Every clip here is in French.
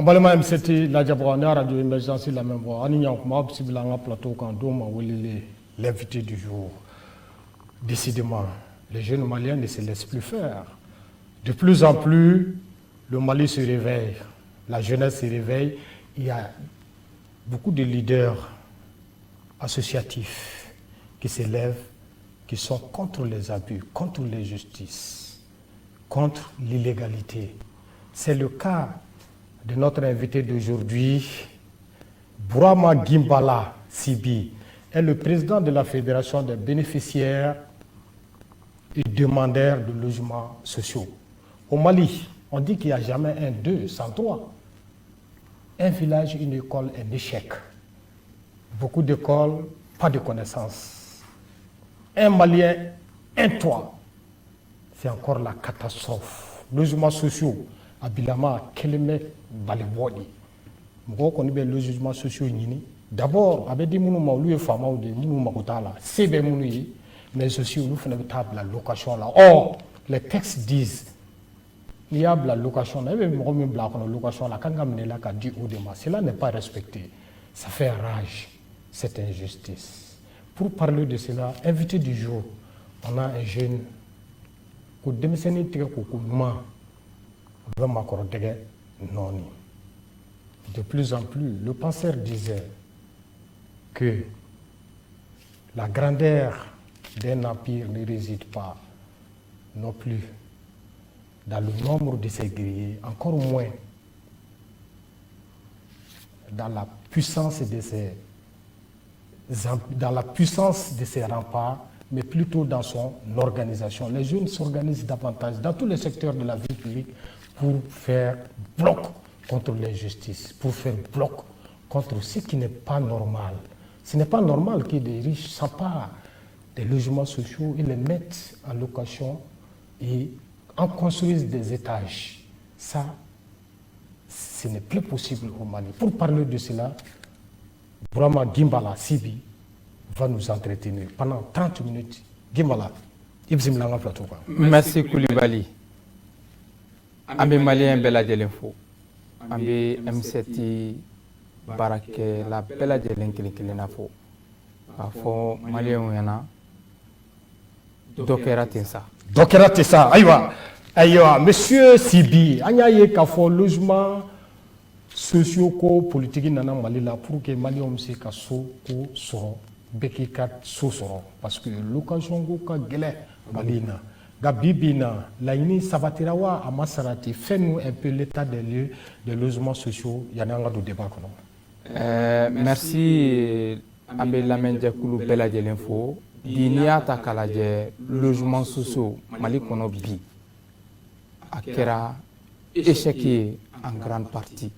En balama MCT la Diabrana radio émergence la même voix ani yankuma possible en plateau quand doma l'invité du jour. Décidément, les jeunes Maliens ne se laissent plus faire. De plus en plus, le Mali se réveille, la jeunesse se réveille. Il y a beaucoup de leaders associatifs qui s'élèvent, qui sont contre les abus, contre l'injustice, contre l'illégalité. C'est le cas de notre invité d'aujourd'hui, Bourama Gimbala Sibi, est le président de la Fédération des bénéficiaires et demandeurs de logements sociaux. Au Mali, on dit qu'il n'y a jamais un, deux, sans trois. Un village, une école, un échec. Beaucoup d'écoles, pas de connaissances. Un Malien, un toit. C'est encore la catastrophe. Logements sociaux, Abilama, Keleme, Balibodi. Moko koni be logements sociaux ni. D'abord, avec des mounous lui fama ou des mounous makotala, c'est des mounous, mais aussi nous faisons la location là. Or, les textes disent il y a la location là, même la location là, quand on est là, cela n'est pas respecté. Ça fait rage, cette injustice. Pour parler de cela, invité du jour, on a un jeune qui démissionné de plus en plus, le penseur disait que la grandeur d'un empire ne réside pas non plus dans le nombre de ses guerriers, encore moins dans la puissance de ses remparts, mais plutôt dans son organisation. Les jeunes s'organisent davantage dans tous les secteurs de la vie publique pour faire bloc contre l'injustice, pour faire bloc contre ce qui n'est pas normal. Ce n'est pas normal que des riches s'emparent des logements sociaux et les mettent en location et en construisent des étages. Ça, ce n'est plus possible au Mali. Pour parler de cela, Bourama Gimbala Sibi va nous entretenir pendant 30 minutes. Gimbala, plateau. Merci Koulibaly. Ambe Malien Bella Delenfo. Ambe M7 Barake la Bella Delenkilinafo. Afo Malien Yana. Dokera Tessa. Dokera Tessa, aïwa, monsieur Sibi, Anyaye Kafo, logement socio-politique nana Mali là pour que Mali se kaso ko soro beki kat so soro parce que location go ka gele Malina gabibina la ini sabatirawa amasarati fait-nous un peu l'état des lieux des logements sociaux yana nga do débat kono. Merci Ambe Lamendja Koulou Bella de l'info. Dinia ta kalaje logements sociaux Mali kono bi akera échec en grande partie.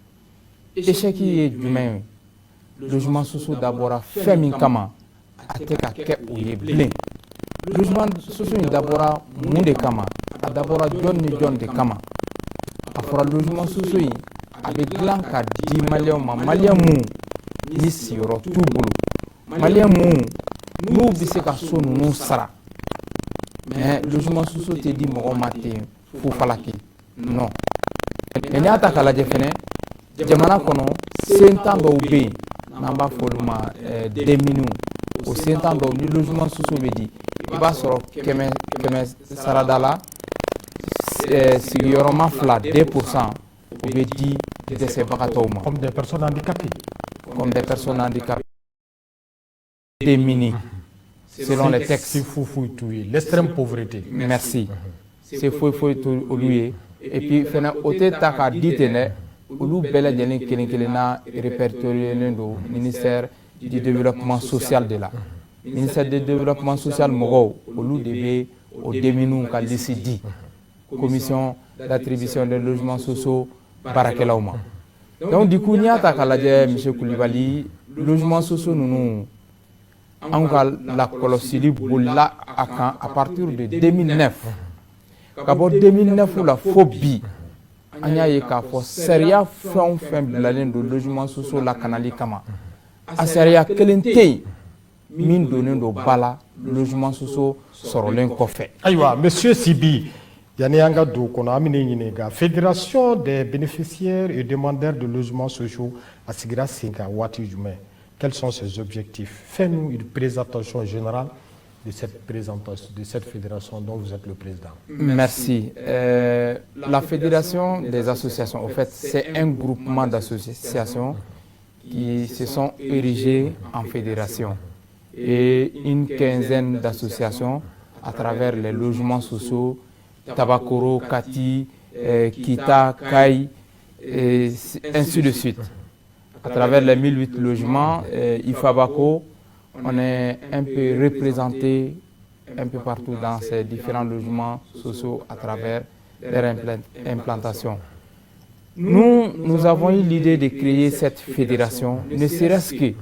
Échec est humain. Logement social d'abord fait min kama ateka ke ouye blin. Logement social d'abord munde kama d'abord John de kama. Afora logement social avec glan ka di malien mu ni siro tout bolo. Malien mu nous bise ka so nous sara. Mais logement social te di mo matin fo falaki. Non. Et ni ataka la jefene jamana kono sentan do be namba foluma deminu o sentan do ni logement social be di iba soro keme saradala sigurement fla 2% o be di de ces bagatoma comme des personnes handicapées démunies selon les textes l'extrême pauvreté. Merci. C'est faut tout lui et puis fena ote taka ditene olu bela jelen kelen répertorié do ministère du développement social de la ministère du développement social mogo olu debe au déminu ka décidi commission d'attribution des logements sociaux barakelauma. Donc du coup niata kala je monsieur Koulibaly logements sociaux nous anga la colosili bolla à partir de 2009 Kabo 2009 la phobie anya ye ka fo seria fɛn bilalen do logement sociaux la kanali kama a seria kelente min donnen do bala logement sociaux sorolen kɔfɛ. Aïwa monsieur Sibi Yanianga Doukona Amininga, Fédération des bénéficiaires et demandeurs de logements sociaux à Sigra Singa, Watijume. Quels sont ses objectifs? Fais-nous une présentation générale de cette fédération dont vous êtes le président. Merci. La fédération des associations, en fait, c'est un groupement d'associations qui se sont érigées en fédération. Et une quinzaine d'associations à travers les logements sociaux, Tabakoro, Kati, Kita, Kai, et ainsi de suite. À travers les 1008 logements, Ifabako, on est un peu représenté un peu partout dans ces différents logements sociaux à travers leur implantation. Nous avons eu l'idée de créer cette fédération, ne serait-ce que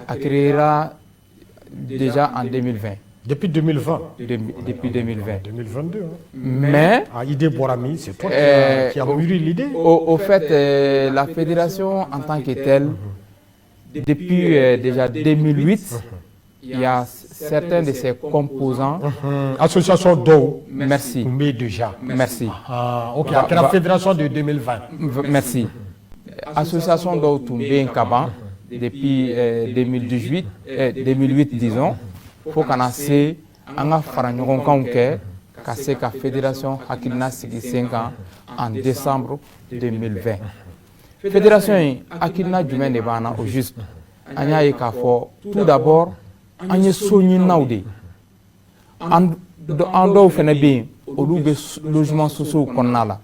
à créer déjà en 2020. Depuis 2020. Depuis 2020. 2022. Hein. Mais Idée Borami, c'est toi qui as mûri l'idée. Au fait, la fédération en tant que telle, depuis déjà 2008, il y a certains de ses composants. Association d'eau. Merci. Mais déjà. Merci. Ok, la fédération de 2020. Merci. Association d'eau Toumbé Kaban, depuis 2008, disons. Faut qu'on ait un faranyogon kanke, cassé la fédération Hakilina Sigi 5 ans en décembre 2020. Fédération Hakilina Dumaine de Bana au juste. Anya Ekafo, tout d'abord, Anya Soni Naoudi. En dehors Fenebi, au logement social qu'on a là.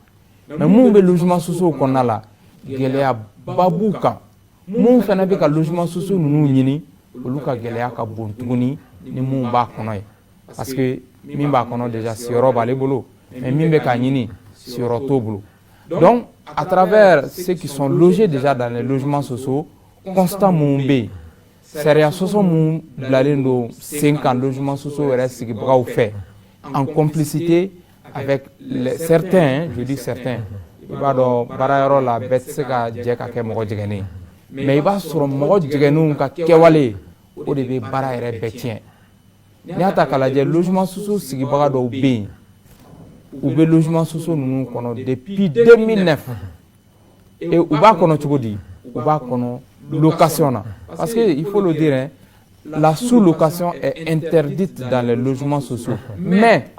Mais mon logement social qu'on a là, il y a Babouka. Mon Fenebi, le logement social, nous n'y au Luka Geléaka Bontuni. Ni mun b'a kɔnɔ ye parce que min b'a kɔnɔ déjà siyɔrɔ b'ale bolo mais min bɛ ka ɲini siyɔrɔ t'o bolo donc à travers ceux qui sont logés déjà dans les logements sociaux constat mun bɛ yen sariya sɔsɔ mun bilalen don sen kan logements sociaux yɛrɛ sigibagaw fɛ en complicité avec certains je dis certains i b'a dɔn baarayɔrɔ la bɛɛ tɛ se ka jɛ ka kɛ mɔgɔ jɛgɛnen ye mais i b'a sɔrɔ mɔgɔ jɛgɛnenw ka kɛwale o de bɛ baara yɛrɛ bɛɛ tiɲɛ. N'i y'a ta k'a lajɛ logement sociaux sigibaga dɔw bɛ yen u bɛ logement sociaux ninnu kɔnɔ depuis 2009 et u b'a kɔnɔ cogo di u b'a kɔnɔ location na parce que il faut le dire hein, la sous-location est interdite dans les logements sociaux mais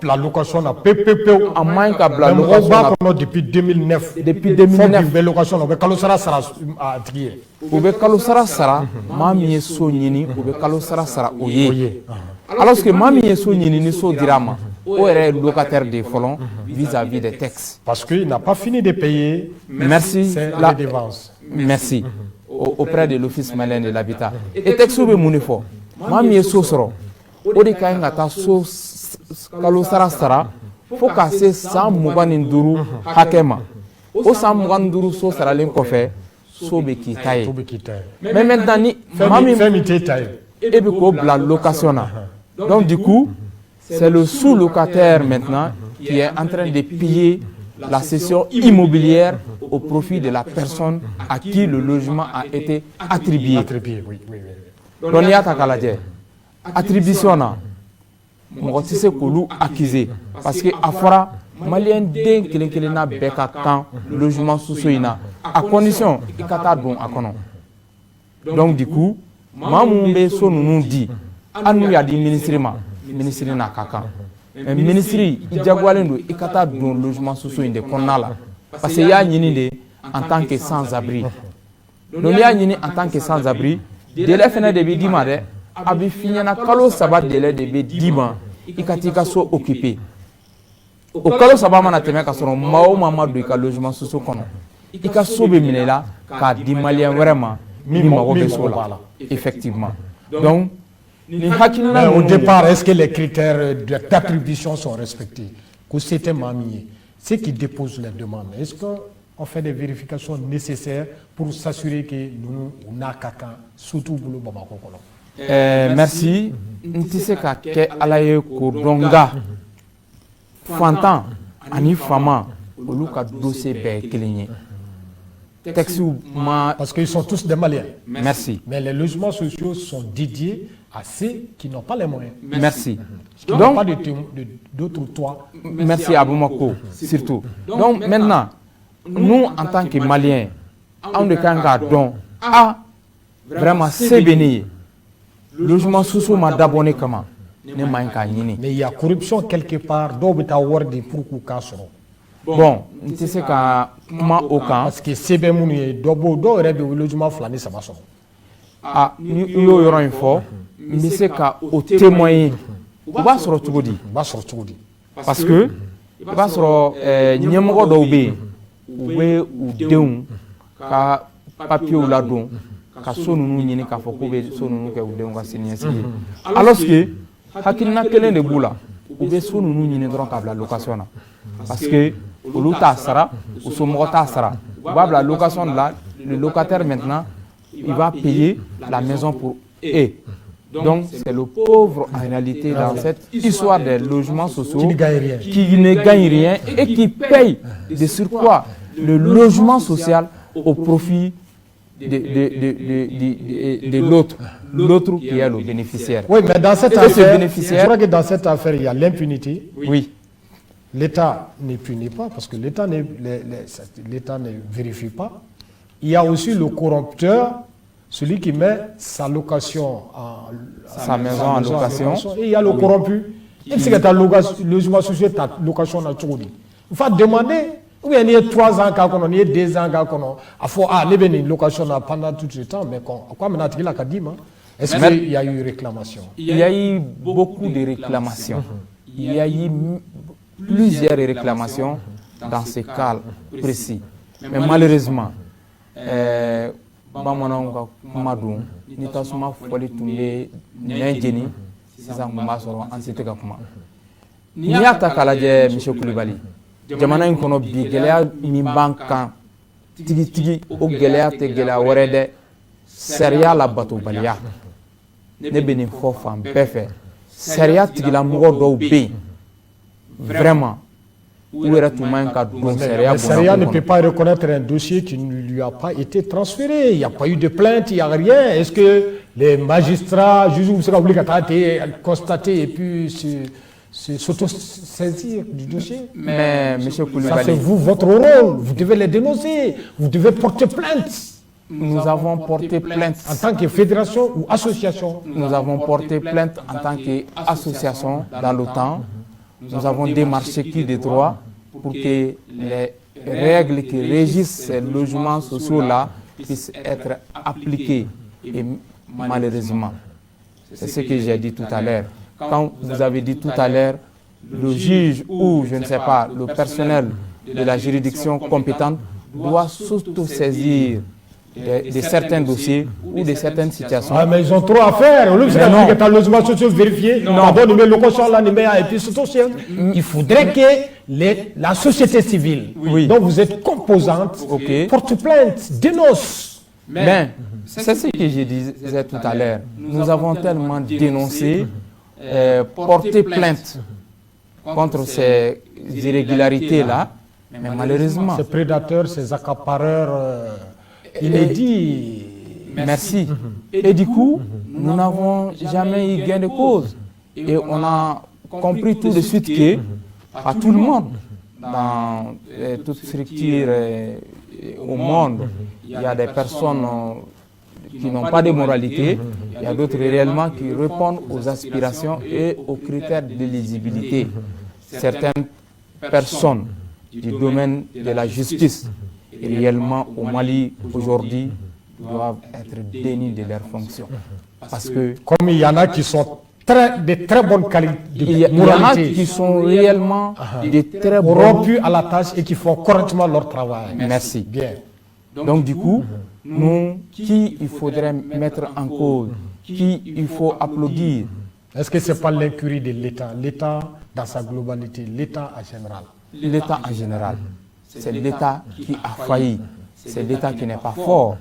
la location na PPP en manque à la location depuis 2009 depuis 2009 location na kalosara sara a tigi u bɛ kalo sara sara maa min ye so ɲini u bɛ kalo sara sara o ye alors que maa min ye so ɲini ni so dira ma o yɛrɛ ye locataire de fɔlɔ vis-à-vis des textes parce qu'il n'a pas fini de payer merci la dépense merci auprès de l'office malien de l'habitat et texte bɛ mun de fɔ maa min ye so sɔrɔ o de ka ɲi ka taa so kalo sara sara fo ka se san 25 hakɛ ma o san 25 so saralen kɔfɛ so bɛ k'i ta ye mais maintenant ni maa min e bɛ k'o bila location na donc du coup c'est le sous-locataire maintenant qui est en train de payer la cession immobilière au profit de la personne à qui le logement a été attribué. Donc il y a ta kalaje attribution na mɔgɔ tɛ se k'olu accuser parce que a fɔra malien den kelen kelenna bɛɛ ka kan logement sociaux in na à condition i ka taa don a kɔnɔ donc du coup maa minnu bɛ so ninnu di hali n'u y'a di ministre ma ministre n'a ka kan mais ministre i jagoyalen don i ka taa don logement sociaux in de kɔnɔna la parce que i y'a ɲini de en tant que sans-abri donc n'i y'a ɲini en tant que sans-abri délai fana de bɛ d'i ma dɛ a bɛ f'i ɲɛna kalo 3 délai de bɛ d'i ma i ka t'i ka so occupé o kalo 3 mana tɛmɛ ka sɔrɔ maa o maa ma don i ka logement sociaux kɔnɔ i ka so bɛ minɛ i la k'a di malien wɛrɛ ma min mago bɛ so la effectivement donc mais au départ est-ce que les critères d'attribution sont respectés que c'était mamie ceux qui déposent les demandes est-ce qu'on fait des vérifications nécessaires pour s'assurer que nous on a caca surtout pour le Bamako kɔnɔ merci n tɛ se ka kɛ ala ye k'o dɔn nka fantan ani fama olu ka dossier bɛɛ ye kelen ye Parce qu'ils sont tous des Maliens. Merci. Mais les logements sociaux sont dédiés à ceux qui n'ont pas les moyens. Merci. Donc, pas d'autres toits. Merci à Boumako, surtout. Donc maintenant, nous en tant que Maliens, on ne kanga donc vraiment c'est béni. Logement sociaux m'a d'abonné comment? Mais il y a corruption quelque part. Bon, tu sais comment au camp. Parce que c'est bien mon logement flâné ça va sonner. Ah, nous y aurons une fois, mais c'est qu'au témoin, on va se retrouver. Parce que, on va se retrouver, nyamgo dobe, ou deun, ka papier ou la don, ka sonu nyini ka fokobe sonu ke ou deun ka signer. Alors que, hakina kelen de boula, ou be sonu nyini dron ka la location na. Parce que, ou ta sara, ou somo ta sara, ou la location là, le locataire maintenant, il va payer la maison pour eux. Donc, c'est le pauvre en réalité dans cette histoire des logements sociaux qui ne gagne rien et qui paye de surcroît le logement social au profit de l'autre qui est le bénéficiaire. Oui, mais dans cette affaire, je crois que dans cette affaire, il y a l'impunité. Oui. L'État ne punit pas parce que l'État ne vérifie pas. Il y a aussi le corrupteur, celui qui met sa location sa maison en location. Et il y a le corrompu. Il sait que ta logement social, ta location n'a pas. Il faut demander, ou bien il y a 3 ans, il y a 2 ans, il faut une location pendant tout ce temps, mais quoi maintenant tu l'as dit, est-ce qu'il y a eu réclamation? Il y a eu beaucoup de réclamations. Il y a eu plusieurs réclamations dans ce cas précis. Mais malheureusement, bamananw ka kuma don ni tasuma fɔli tun bɛ nɛn jeni sisan kun b'a sɔrɔ an se tɛ ka kuma n'i y'a ta k'a lajɛ Monsieur Kulibali jamana in kɔnɔ bi gɛlɛya min b'an kan tigitigi o gɛlɛya tɛ gɛlɛya wɛrɛ dɛ sariya labatobaliya ne bɛ nin fɔ fan bɛɛ fɛ sariya tigilamɔgɔ dɔw bɛ yen vraiment. Le Sariya ne peut pas reconnaître un dossier qui ne lui a pas été transféré. Il n'y a pas eu de plainte, il n'y a rien. Est-ce que les magistrats, juges, vous serez obligés de constater et puis s'auto-saisir du dossier? Mais, Monsieur Koulibaly, ça c'est vous, votre rôle. Vous devez les dénoncer. Vous devez porter plainte. Nous avons porté plainte. En tant que fédération ou association? Nous avons porté plainte en tant qu'association dans le temps. Nous avons démarché qui des droits pour que les règles qui régissent ces logements sociaux-là puissent être appliquées. Et malheureusement, c'est ce que j'ai dit tout à l'heure. Quand vous avez dit tout à l'heure, le juge ou, je ne sais pas, le personnel de la juridiction compétente doit s'auto-saisir de certains dossiers ou de certaines situations. Ah, mais ils ont trop à faire. Que logement social vérifié. Il faudrait que la société civile, dont vous êtes composante, porte plainte, dénonce. Mais c'est ce que je disais tout à l'heure. Nous avons tellement dénoncé, porté plainte contre ces irrégularités-là, mais malheureusement... Ces prédateurs, ces accapareurs... inédit. Merci. Et du coup, nous n'avons jamais eu gain de cause. Et on a compris tout de suite que, à tout le monde, dans toute structure au monde, il y a des personnes qui n'ont pas de moralité, il y a d'autres réellement qui répondent aux aspirations et aux critères d'éligibilité. Certaines personnes du domaine de la justice, réellement au Mali aujourd'hui, doivent être dénis de leurs fonctions. Parce que, comme il y en a qui sont de très bonne qualité, il y en a qui sont réellement de très rompus à la tâche et qui font correctement leur travail. Merci. Bien. Donc du coup, nous, qui il faudrait mettre en cause, qui il faut applaudir? Est-ce que ce n'est pas l'incurie de l'État, l'État dans sa globalité, l'État en général? L'État en général. C'est l'État qui a failli. C'est l'État qui n'est pas fort.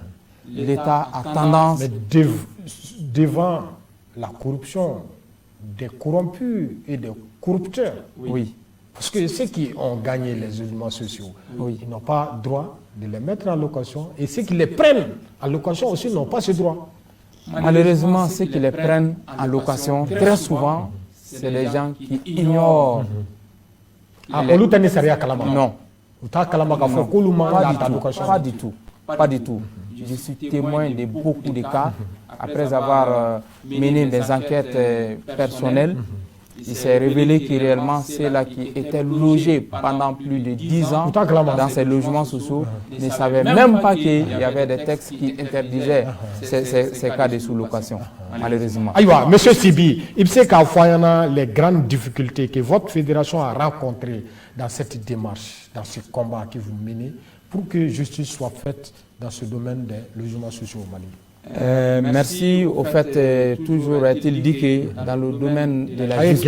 L'État a tendance... Mais devant la corruption des corrompus et des corrupteurs, oui, Parce que ceux qui ont gagné les logements sociaux, ils n'ont pas droit de les mettre en location. Et ceux qui les prennent en location aussi n'ont pas ce droit. Malheureusement, ceux qui les prennent en location, très souvent, c'est les gens qui ignorent. Non. Pas du tout. Pas du tout. Je suis témoin de beaucoup de cas. Après avoir mené des enquêtes personnelles, il s'est révélé que réellement ceux-là qui étaient logés pendant plus de 10 ans dans ces logements sociaux ne savaient même pas qu'il y avait des textes qui interdisaient ces cas de sous-location, malheureusement. Aïwa, Monsieur Sibi, il sait qu'à Foyana, les grandes difficultés que votre fédération a rencontrées dans cette démarche, dans ce combat que vous menez, pour que justice soit faite dans ce domaine des logements sociaux au Mali. Merci. Au fait, toujours est-il dit que dans le domaine de la justice,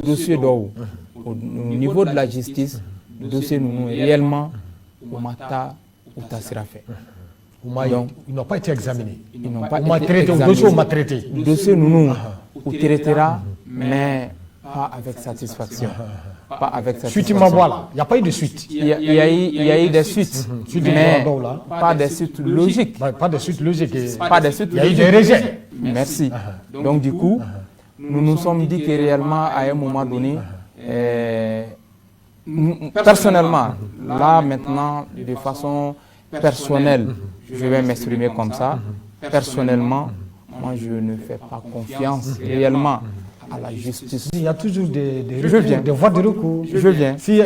dossier au niveau de la justice, dossier nous réellement au Mata ou Tassirafé. Ils n'ont pas été examinés. Ils n'ont pas été examinés. Le dossier nous traitera, mais pas avec satisfaction. Pas avec satisfaction. Il n'y a pas eu de suite. Il y a eu des suites, mais pas des suites logiques. Pas de suite logique. Il y a eu des rejets. Merci. Donc du coup, nous nous sommes dit que réellement, à un moment donné, personnellement, là maintenant, de façon personnelle, je vais m'exprimer comme ça. Personnellement, moi je ne fais pas confiance réellement à la justice. Il y a toujours des voies de recours. Je viens. Si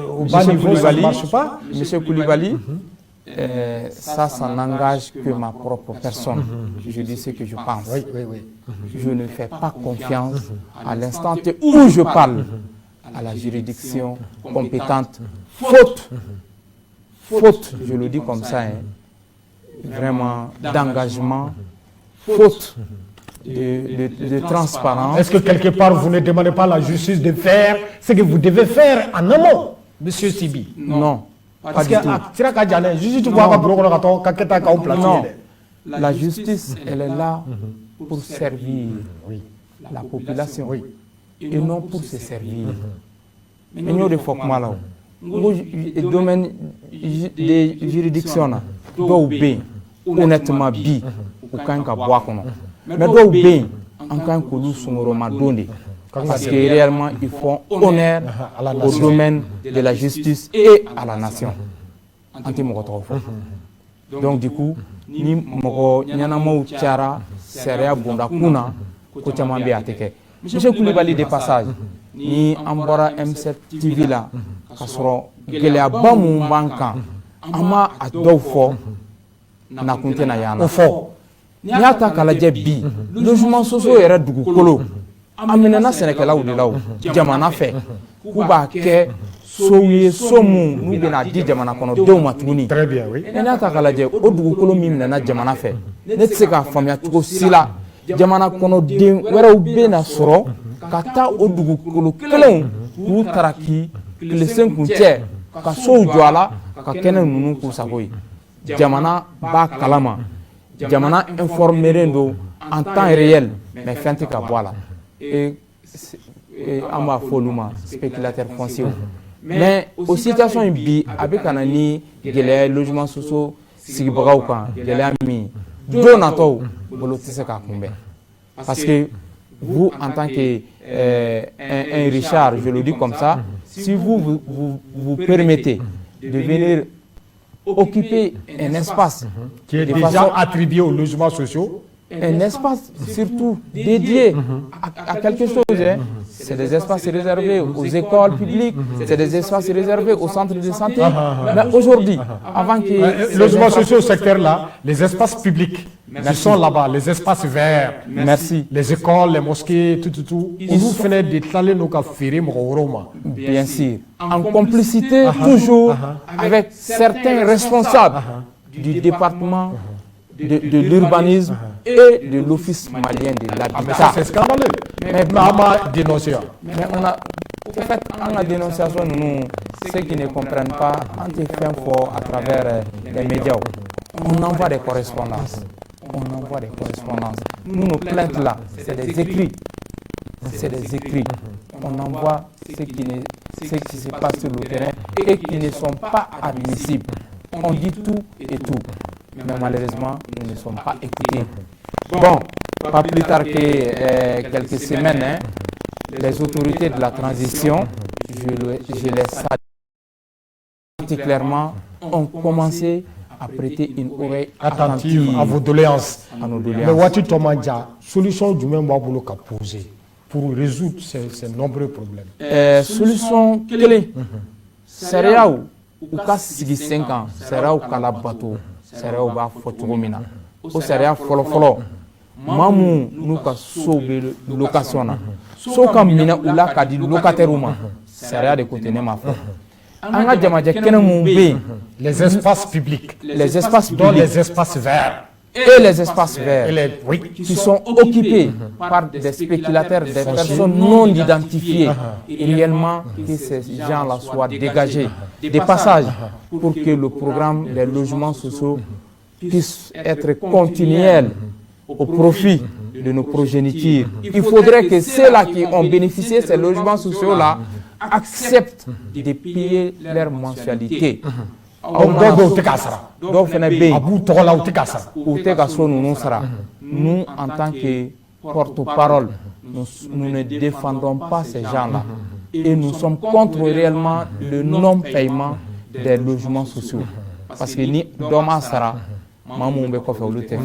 au bas niveau ça ne marche pas, Monsieur Koulibaly, ça n'engage que ma propre personne. Je dis ce que je pense. Je ne fais pas confiance à l'instant où je parle à la juridiction compétente. Faute, je le dis comme ça, vraiment d'engagement, faute de transparence. Est-ce que quelque part vous ne demandez pas à la justice de faire ce que vous devez faire en amont, Monsieur Sibi? Non, pas du tout. Non. La justice, elle est là pour servir la population et non pour se servir. Mais nous, de Fokmala, le domaine des juridictions, honnêtement, ou quand mais d'où bien en tant que nous sommes parce que réellement ils font honneur au domaine de la justice et à la nation. Donc du coup, ni moko nyanamo chara seria bunda kuna ko chama be ateke. Monsieur Koulibaly de passage ni ambora M7 TV la kasoro gele abamu banka ama adofo na kunte na yana. Ni ata kala bi logement sociaux yɛrɛ dugukolo a minɛna sɛnɛkɛlaw de la o jamana fɛ k'u b'a kɛ sow ye so min n'u bɛna di jamana kɔnɔdenw ma tuguni. Ni y'a ta k'a lajɛ o dugukolo min minɛna jamana fɛ ne tɛ se k'a faamuya cogo si la jamana kɔnɔden wɛrɛw bɛna sɔrɔ ka taa o dugukolo kelenw k'u taraki tile sen kun cɛ ka sow jɔ a la ka kɛnɛ ninnu k'u sago ye jamana b'a kalama. Jamana informé en temps réel, mais fin de Kabwala. Et on va follow spéculateur foncier. Mais aux situations bi avec Anani, les logements sociaux, si Brauka, les amis, Donato, Bolotisseka Kumbe. Parce que vous, en tant qu'un Richard, je le dis comme ça, si vous permettez de venir occuper un espace qui est déjà attribué aux logements sociaux, un espace surtout dédié à quelque chose. C'est des espaces réservés aux écoles publiques, c'est des espaces réservés aux centres de santé. Mais aujourd'hui, avant que... Les logements sociaux au secteur là, les espaces publics, ils sont là-bas, les espaces verts, les écoles, les mosquées, tout. Ils vous venez d'étaler nos cafés, bien sûr, en complicité toujours avec certains responsables du département de l'urbanisme et de l'office malien de l'habitat. C'est scandaleux. Mais on a dénoncé. Mais on a fait la dénonciation, nous, ceux qui ne comprennent pas, on fait fort à travers les médias. On envoie des correspondances. on envoie des correspondances. Nous, nos plaintes là, c'est des écrits. C'est des écrits. On envoie ce qui se passe sur le terrain et qui ne sont pas admissibles. On dit tout et tout. Mais malheureusement, nous ne sommes pas écoutés. Bon, pas plus tard que quelques semaines, les autorités de la transition, je les salue particulièrement, ont commencé à prêter une oreille attentive à vos doléances. À nos Mais doléances. Wati Tomandja, solution du même Wabolo qu'a posé pour résoudre ces nombreux problèmes. Solution clé, c'est ou ka sigi 5 ans, c'est ou kala bateau, c'est ou ba foturumina. O c'est folo mamu nous ka sauver location na. So kam mina ula ka di locataire uma, c'est de côté ne ma fa. Anga jamaja kene mumbe Les espaces publics, les espaces dont publics les espaces verts, et les espaces verts oui, qui sont occupés par des spéculateurs, des personnes non identifiées, et réellement que ces gens-là soient dégagés des passages pour que le programme des logements sociaux puisse être continuel au profit de nos progénitures. Il faudrait que ceux-là qui ont bénéficié de ces logements sociaux-là acceptent de payer leur mensualité. Donc, nous, en tant que porte-parole, nous ne défendons pas ces gens-là. Et nous sommes contre réellement le non-paiement des logements sociaux. Parce que ni Doma Sara, Mamou Bekofe ou Lute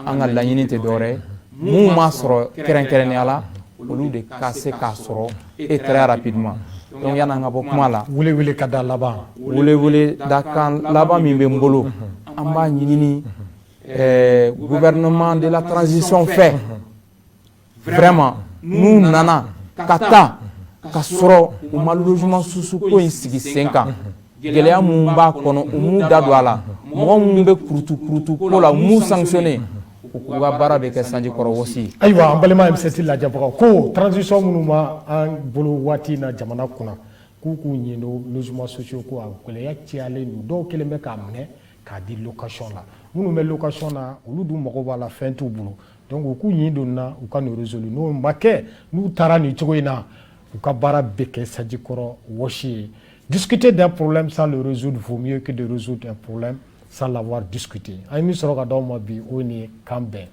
Anga Lanini Tedore, Mouma Soro, Kerenkereneala, au lieu de casser Kassoro, et très rapidement. Donc il y en a beaucoup mal. Vous voulez kada là-bas. Vous voulez dakan là-bas Mimbembolo. Amba Nini, gouvernement de la transition fait. Vraiment, nous nana, kata, kasoro, ou mal logement sous ko insigi 5 ans. Gelea mumba kono, umu dadwala. Mo mumbe krutu ko la mu sanctionné. Uwa bara beke sanji koro aussi. Aywa ambalema MCT la jabako ko transition munuma an bolo wati na jamana kuna ku nyino logement sociaux ko akole ya tiale nu do keleme ka mne ka di location la munu me location na olu du mako bala fin tout bolo donc ku nyindo na u ka no résoudre no make nu tara ni chogo ina u ka bara beke sanji koro woshi. Discuter d'un problème sans le résoudre vaut mieux que de résoudre un problème sans l'avoir discuté. Aimi soroka do mabi oni kambe.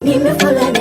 Nimefala